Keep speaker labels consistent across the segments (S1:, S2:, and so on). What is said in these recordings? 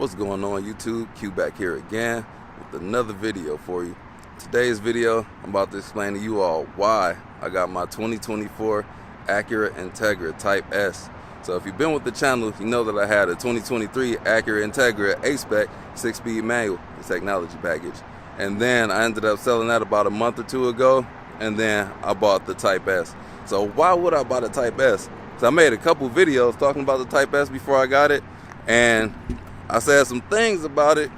S1: What's going on YouTube? Q back here again with another video for you. Today's video, I'm about to explain to you all why I got my 2024 Acura Integra Type S. So if you've been with the channel, you know that I had a 2023 Acura Integra A-Spec 6-speed manual, the technology package. And then I ended up selling that about a month or two ago, and then I bought the Type S. So why would I buy the Type S? So I made a couple videos talking about the Type S before I got it, and I said some things about it,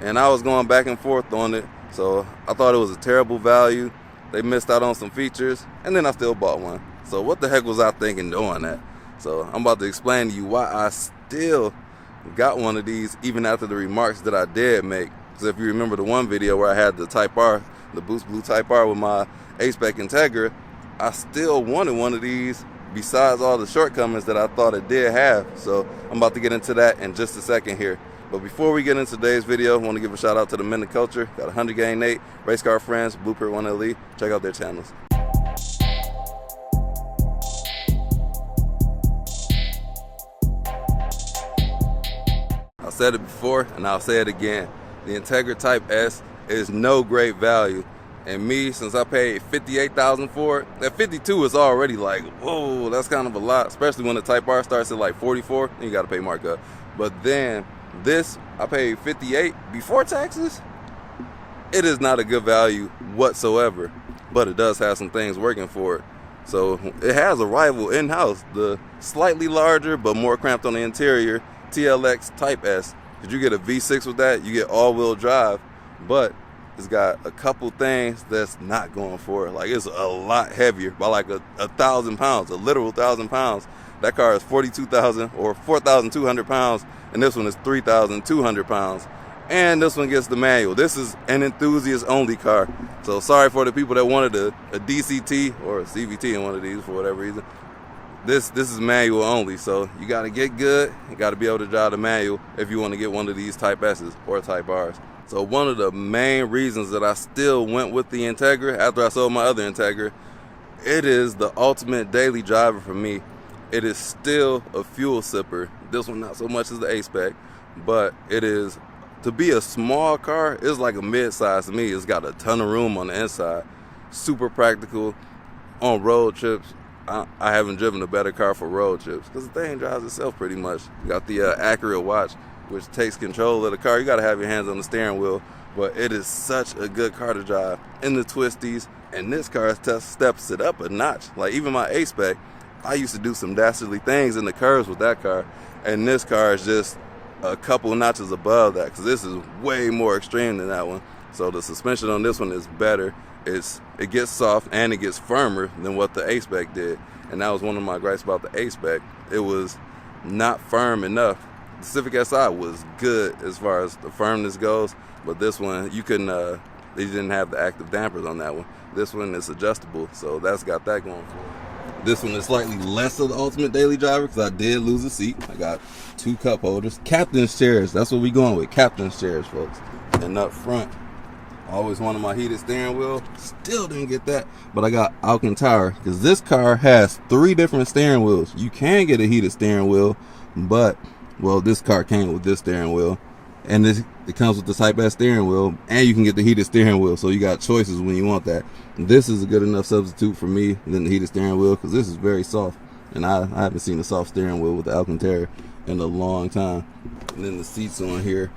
S1: and I was going back and forth on it. So I thought it was a terrible value. They missed out on some features, and then I still bought one. So what the heck was I thinking doing that? So I'm about to explain to you why I still got one of these even after the remarks that I did make. So if you remember the one video where I had the Type R, the Boost Blue Type R with my A-Spec Integra, I still wanted one of these besides all the shortcomings that I thought it did have. So I'm about to get into that in just a second here. But before we get into today's video, I want to give a shout out to the Men of Culture. Got 100 Gang Nate, Race Car Friends, Blueprint 1LE. Check out their channels. I said it before and I'll say it again. The Integra Type S is no great value. And me, since I paid $58,000 for it, that 52 is already like, whoa, that's kind of a lot, especially when the Type R starts at like 44, and you gotta pay markup. But then this, I paid 58 before taxes. It is not a good value whatsoever, but it does have some things working for it. So it has a rival in-house, the slightly larger but more cramped on the interior TLX Type S. Did you get a V6 with that? You get all-wheel drive, but it's got a couple things that's not going for it. Like, it's a lot heavier by like a 1,000 pounds, a literal 1,000 pounds. That car is 42,000 or 4,200 pounds, and this one is 3,200 pounds. And this one gets the manual. This is an enthusiast-only car. So sorry for the people that wanted a DCT or a CVT in one of these for whatever reason. This is manual only, so you got to get good. You got to be able to drive the manual if you want to get one of these Type S's or Type R's. So one of the main reasons that I still went with the Integra after I sold my other Integra, it is the ultimate daily driver for me. It is still a fuel sipper. This one not so much as the A-Spec, but it is, to be a small car, it's like a mid-size to me. It's got a ton of room on the inside. Super practical on road trips. I haven't driven a better car for road trips because the thing drives itself pretty much. You got the Acura watch, which takes control of the car. You got to have your hands on the steering wheel, but it is such a good car to drive in the twisties, and this car steps it up a notch. Like, even my A-Spec, I used to do some dastardly things in the curves with that car, and this car is just a couple notches above that because this is way more extreme than that one. So the suspension on this one is better. It gets soft and it gets firmer than what the A-Spec did, and that was one of my gripes about the A-Spec. It was not firm enough. The Civic Si was good as far as the firmness goes, but this one, you couldn't, they didn't have the active dampers on that one. This one is adjustable, so that's got that going for it. This one is slightly less of the ultimate daily driver because I did lose a seat. I got 2 cup holders. Captain's chairs, that's what we going with, captain's chairs, folks. And up front, always wanted my heated steering wheel. Still didn't get that, but I got Alcantara because this car has 3 different steering wheels. You can get a heated steering wheel, but, well, this car came with this steering wheel, and it comes with the Type S steering wheel, and you can get the heated steering wheel, so you got choices when you want that. This is a good enough substitute for me than the heated steering wheel because this is very soft, and I haven't seen a soft steering wheel with the Alcantara in a long time. And then the seats on here,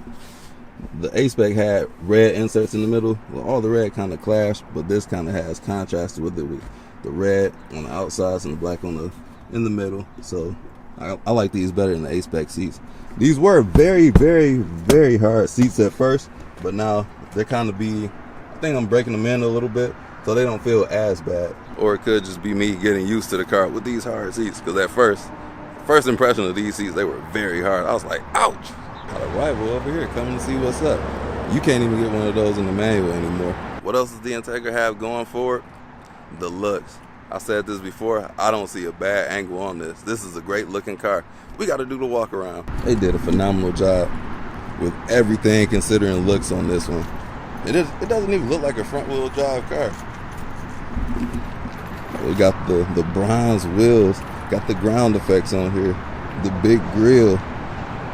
S1: the A-Spec had red inserts in the middle. Well, all the red kind of clashed, but this kind of has contrasted with it, with the red on the outsides and the black in the middle. So I like these better than the A-Spec seats. These were very, very, very hard seats at first, but now they're kind of I think I'm breaking them in a little bit, so they don't feel as bad. Or it could just be me getting used to the car with these hard seats, because at first impression of these seats, they were very hard. I was like, ouch! Got a rival over here coming to see what's up. You can't even get one of those in the manual anymore. What else does the Integra have going for it? The looks. I said this before, I don't see a bad angle on this. This is a great looking car. We got to do the walk around. They did a phenomenal job with everything considering looks on this one. It doesn't even look like a front wheel drive car. We got the bronze wheels, got the ground effects on here, the big grill.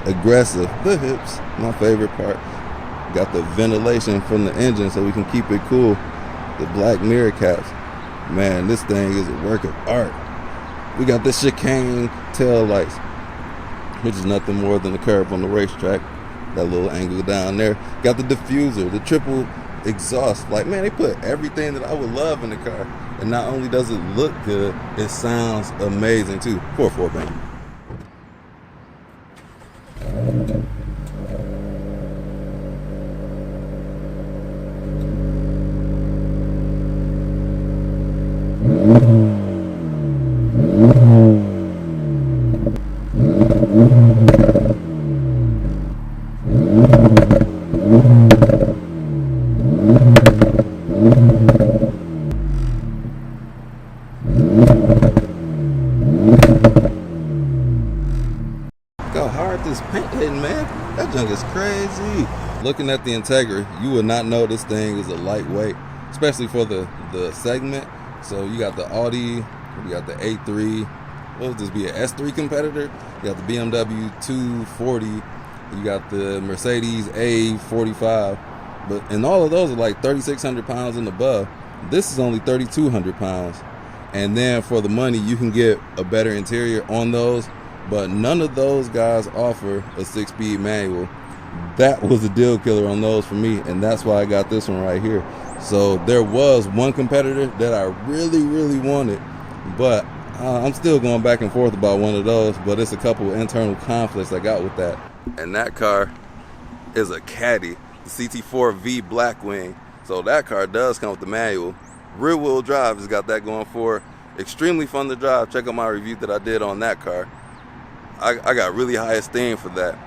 S1: aggressive. The hips, my favorite part. Got the ventilation from the engine so we can keep it cool. The black mirror caps. Man, this thing is a work of art. We got the chicane tail lights, which is nothing more than the curve on the racetrack. That little angle down there. Got the diffuser, the triple exhaust. Like, man, they put everything that I would love in the car. And not only does it look good, it sounds amazing too. 4.4 baby. How hard this paint hitting, man. That junk is crazy. Looking at the Integra, you would not know this thing is a lightweight, especially for the segment. So you got the Audi, you got the A3, what would this be, an S3 competitor? You got the BMW 240, you got the Mercedes A45, and all of those are like 3,600 pounds and above. This is only 3,200 pounds. And then for the money, you can get a better interior on those, but none of those guys offer a 6-speed manual. That was a deal killer on those for me, and that's why I got this one right here. So there was one competitor that I really wanted, but I'm still going back and forth about one of those, but it's a couple of internal conflicts I got with that. And that car is a Caddy, the CT4V Blackwing. So that car does come with the manual. Rear wheel drive has got that going for it. Extremely fun to drive. Check out my review that I did on that car. I got really high esteem for that.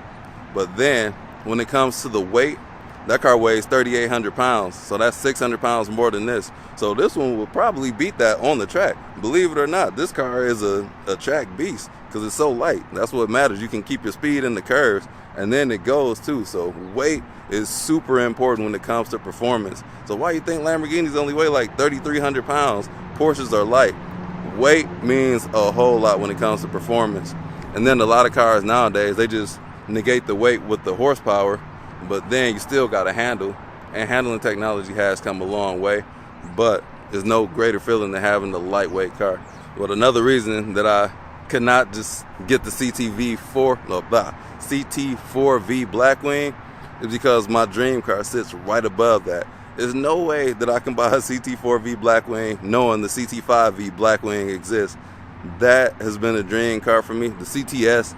S1: But then when it comes to the weight, that car weighs 3,800 pounds. So that's 600 pounds more than this. So this one will probably beat that on the track. Believe it or not, this car is a track beast because it's so light. That's what matters. You can keep your speed in the curves, and then it goes too. So weight is super important when it comes to performance. So why you think Lamborghinis only weigh like 3,300 pounds? Porsches are light. Weight means a whole lot when it comes to performance. And then a lot of cars nowadays, they just negate the weight with the horsepower, but then you still got to handle. And handling technology has come a long way, but there's no greater feeling than having the lightweight car. But another reason that I could not just get the CT4V Blackwing is because my dream car sits right above that. There's no way that I can buy a CT4V Blackwing knowing the CT5V Blackwing exists. That has been a dream car for me. The CTS,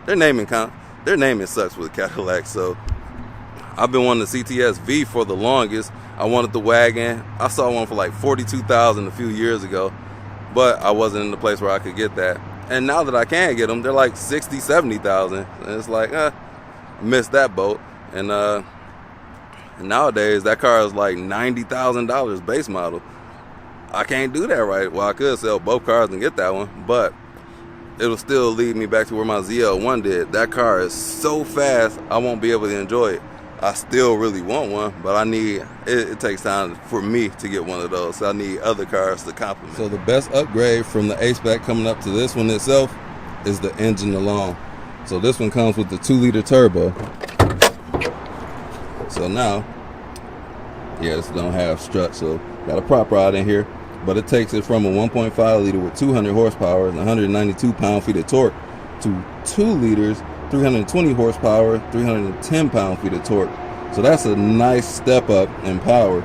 S1: their naming sucks with Cadillac, so I've been wanting the CTS V for the longest. I wanted the wagon. I saw one for like $42,000 a few years ago, but I wasn't in the place where I could get that. And now that I can get them, they're like $60,000, $70,000. And it's like, missed that boat. And nowadays, that car is like $90,000 base model. I can't do that right. Well, I could sell both cars and get that one, but it'll still lead me back to where my ZL1 did. That car is so fast, I won't be able to enjoy it. I still really want one, but I need, it takes time for me to get one of those. So I need other cars to complement. So the best upgrade from the A-Spec coming up to this one itself is the engine alone. So this one comes with the 2-liter turbo. So now, yeah, this don't have struts, so got a prop rod in here, but it takes it from a 1.5 liter with 200 horsepower and 192 pound-feet of torque to 2 liters, 320 horsepower, 310 pound-feet of torque. So that's a nice step up in power.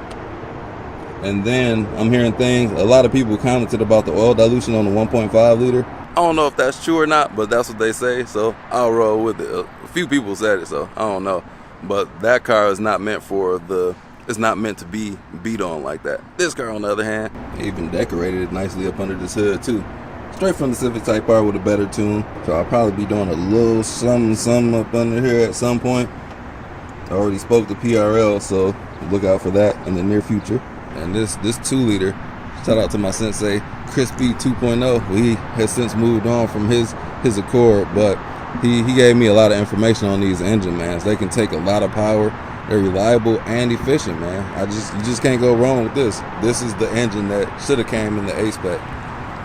S1: And then I'm hearing things, a lot of people commented about the oil dilution on the 1.5 liter. I don't know if that's true or not, but that's what they say, so I'll roll with it. A few people said it, so I don't know. But that car is not meant for it's not meant to be beat on like that. This car, on the other hand, even decorated it nicely up under this hood too. Straight from the Civic Type R with a better tune. So I'll probably be doing a little something up under here at some point. I already spoke to PRL, so look out for that in the near future. And this 2-liter, shout out to my sensei, Crispy 2.0. He has since moved on from his Accord, but he gave me a lot of information on these engine, man. They can take a lot of power. They're reliable and efficient, man. You just can't go wrong with this. This is the engine that should have came in the A-Spec.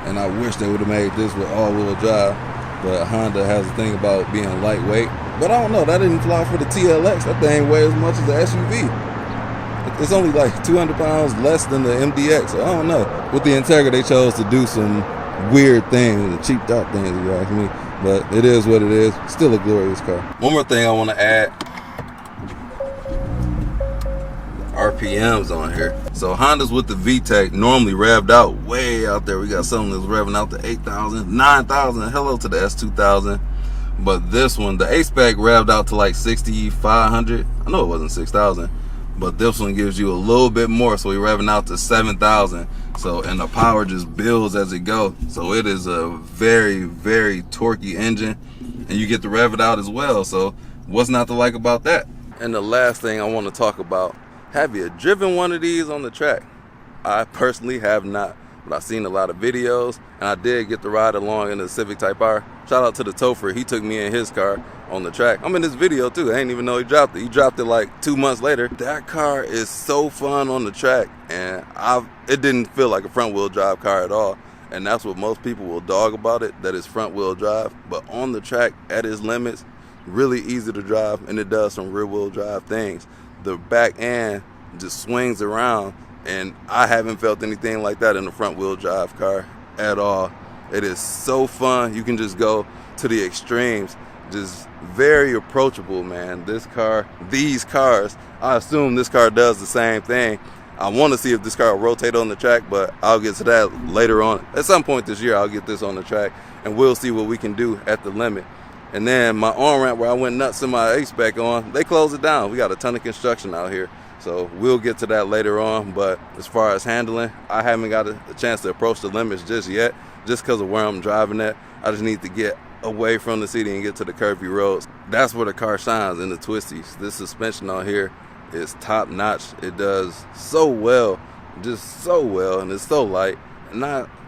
S1: And I wish they would have made this with all-wheel drive. But Honda has a thing about being lightweight. But I don't know, that didn't fly for the TLX. That thing weighs as much as the SUV. It's only like 200 pounds less than the MDX, so I don't know. With the Integra, they chose to do some weird things, cheaped out things, if you ask me. But it is what it is. Still a glorious car. One more thing I want to add. RPMs on here. So Hondas with the VTEC normally revved out way out there. We got something that's revving out to 8,000, 9,000. Hello to the S2000. But this one, the A-Spec revved out to like 6,500. I know it wasn't 6,000, but this one gives you a little bit more. So we're revving out to 7,000. So, and the power just builds as it goes. So it is a very, very torquey engine, and you get to rev it out as well. So what's not to like about that? And the last thing I want to talk about, have you driven one of these on the track? I personally have not, but I've seen a lot of videos, and I did get to ride along in the Civic Type R. Shout out to the Topher, he took me in his car on the track. I'm in this video too, I didn't even know he dropped it. He dropped it like 2 months later. That car is so fun on the track, and it didn't feel like a front wheel drive car at all. And that's what most people will dog about it, that it's front wheel drive. But on the track, at its limits, really easy to drive, and it does some rear wheel drive things. The back end just swings around, and I haven't felt anything like that in a front wheel drive car at all. It is so fun. You can just go to the extremes. Just very approachable, man. These cars, I assume this car does the same thing. I want to see if this car will rotate on the track, but I'll get to that later on. At some point this year, I'll get this on the track, and we'll see what we can do at the limit. And then my on-ramp where I went nuts in my A-Spec on, they closed it down. We got a ton of construction out here. So we'll get to that later on. But as far as handling, I haven't got a chance to approach the limits just yet, just because of where I'm driving at. I just need to get away from the city and get to the curvy roads. That's where the car shines, in the twisties. This suspension on here is top notch. It does so well, just so well, and it's so light. And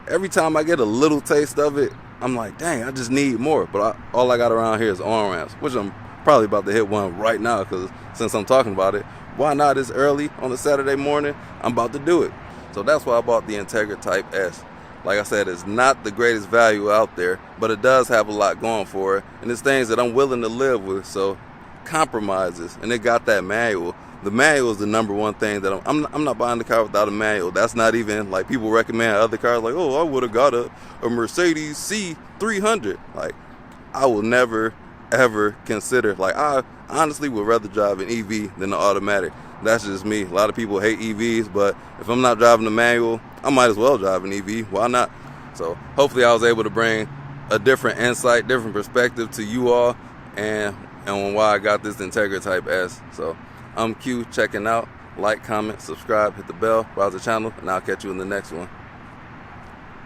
S1: every time I get a little taste of it, I'm like, dang, I just need more. But all I got around here is on-ramps, which I'm probably about to hit one right now, because since I'm talking about it, why not this early on a Saturday morning? I'm about to do it. So that's why I bought the Integra Type S. Like I said, it's not the greatest value out there, but it does have a lot going for it. And it's things that I'm willing to live with, so compromises. And it got that manual. The manual is the number one thing that I'm not buying the car without a manual. That's not even, like, people recommend other cars, like, oh, I would have got a Mercedes C300. Like, I will never, ever consider, like, I honestly would rather drive an EV than an automatic. That's just me. A lot of people hate EVs, but if I'm not driving a manual, I might as well drive an EV. Why not? So hopefully I was able to bring a different insight, different perspective to you all, and why I got this Integra Type S. So I'm Q, checking out. Like, comment, subscribe, hit the bell, browse the channel, and I'll catch you in the next one.